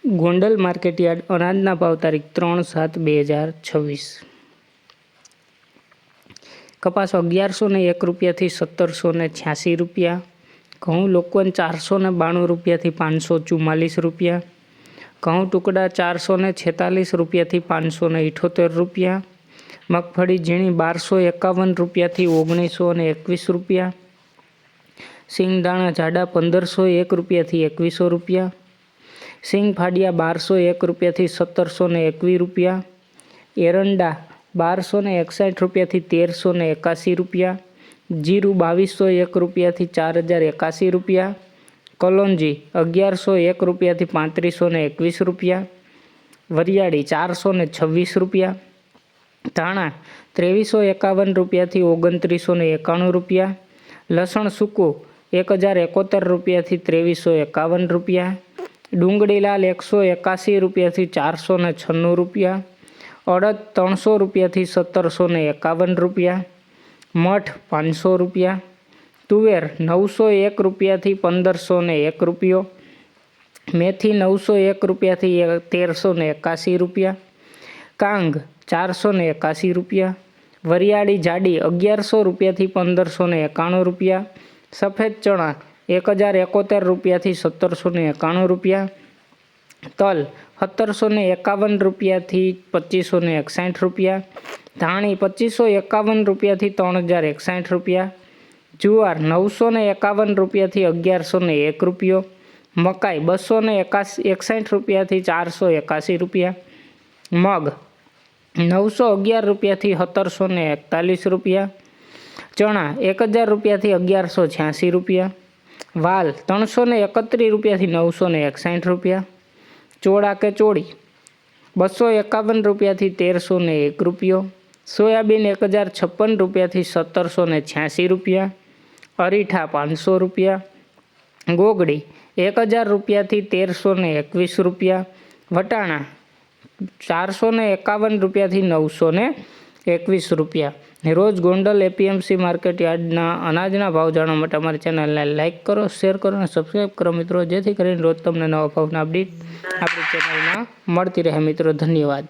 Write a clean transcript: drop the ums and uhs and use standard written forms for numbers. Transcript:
Gondal market yard અનાજના ભાવ તારીખ 3/7/2026। કપાસ 1101 રૂપિયાથી 1786 રૂપિયા। ઘઉં લોકવન 492 રૂપિયાથી 544 રૂપિયા। ઘઉં ટુકડા 446 રૂપિયાથી 578 રૂપિયા। મગફળી ઝીણી 1251 રૂપિયાથી 1921 રૂપિયા। સિંગદાણા જાડા 1501 રૂપિયાથી 2100 રૂપિયા। સિંગ ફાડિયા 1201 રૂપિયાથી 1721 રૂપિયા। એરંડા 1261 રૂપિયાથી 1381 રૂપિયા। જીરું 2201 રૂપિયાથી 4081 રૂપિયા। કલોંજી 1101 રૂપિયાથી 3521 રૂપિયા। વરિયાળી 426 રૂપિયા। ધાણા 2351 રૂપિયાથી 2991 રૂપિયા। લસણ સૂકું 1071 રૂપિયાથી 2351 રૂપિયા। ડુંગળી લાલ 181 રૂપિયાથી 496 રૂપિયા। અડદ 300 રૂપિયાથી 1751 રૂપિયા। મઠ 500 રૂપિયા। તુવેર 901 રૂપિયાથી 1501 રૂપિયો। મેથી 901 રૂપિયાથી 1381 રૂપિયા। કાંગ 481 રૂપિયા। વરિયાળી જાડી 1100 રૂપિયાથી 1591 રૂપિયા। સફેદ ચણા 1071 રૂપિયાથી 1791 રૂપિયા। તલ 1751 રૂપિયાથી 2561 રૂપિયા। ધાણી 2551 રૂપિયાથી 3061 રૂપિયા। જુવાર 951 રૂપિયાથી 1101 રૂપિયો। મકાઈ 261 રૂપિયાથી 481 રૂપિયા। મગ 911 રૂપિયાથી 1741 રૂપિયા। ચણા 1000 રૂપિયાથી 1186 રૂપિયા। વાલ 331 રૂપિયાથી 961 રૂપિયા। ચોળા કે ચોળી 251 રૂપિયાથી 1301 રૂપિયો। સોયાબીન 1056 રૂપિયાથી 1786 રૂપિયા। અરીઠા 500 રૂપિયા। ગોગડી 1000 રૂપિયાથી 1321 રૂપિયા। વટાણા 451 રૂપિયાથી 921 રૂપિયા। રોજ ગોંડલ એપીએમસી માર્કેટ યાર્ડના અનાજના ભાવ જાણવા માટે અમારી ચેનલને લાઇક કરો, શેર કરો અને સબસ્ક્રાઈબ કરો મિત્રો, જેથી કરીને રોજ તમને નવા ભાવના અપડેટ આપણી ચેનલમાં મળતી રહે મિત્રો। ધન્યવાદ।